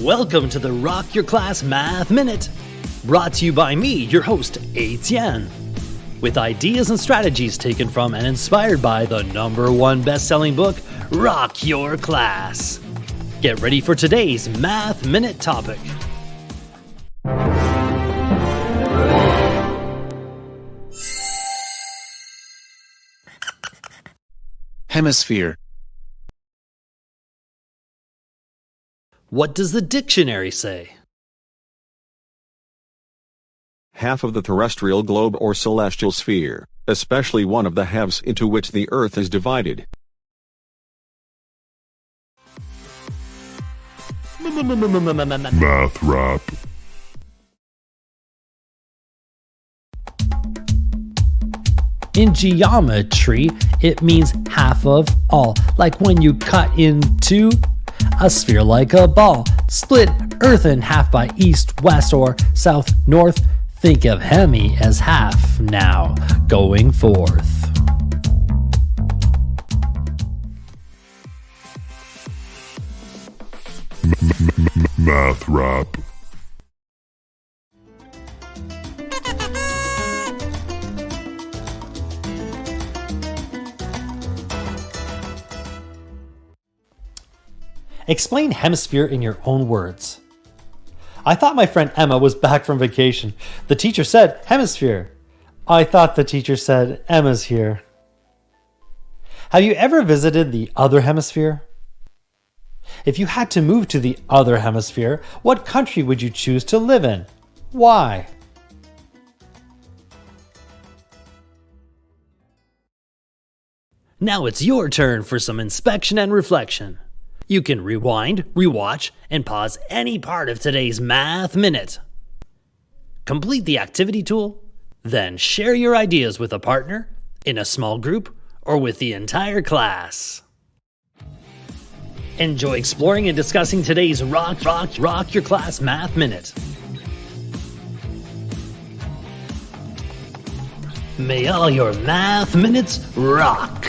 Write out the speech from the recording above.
Welcome to the Rock Your Class Math Minute, brought to you by me, your host, Etienne, with ideas and strategies taken from and inspired by the #1 best-selling book, Rock Your Class. Get ready for today's Math Minute topic. Hemisphere. What does the dictionary say? Half of the terrestrial globe or celestial sphere, especially one of the halves into which the Earth is divided. Math rap. In geometry, it means half of all, like when you cut into a sphere like a ball. Split Earth in half by east, west, or south, north. Think of hemi as half now, going forth. Math rap. Explain hemisphere in your own words. I thought my friend Emma was back from vacation. The teacher said hemisphere. I thought the teacher said Emma's here. Have you ever visited the other hemisphere? If you had to move to the other hemisphere, what country would you choose to live in? Why? Now it's your turn for some inspection and reflection. You can rewind, rewatch, and pause any part of today's Math Minute. Complete the activity tool, then share your ideas with a partner, in a small group, or with the entire class. Enjoy exploring and discussing today's Rock Your Class Math Minute. May all your Math Minutes rock!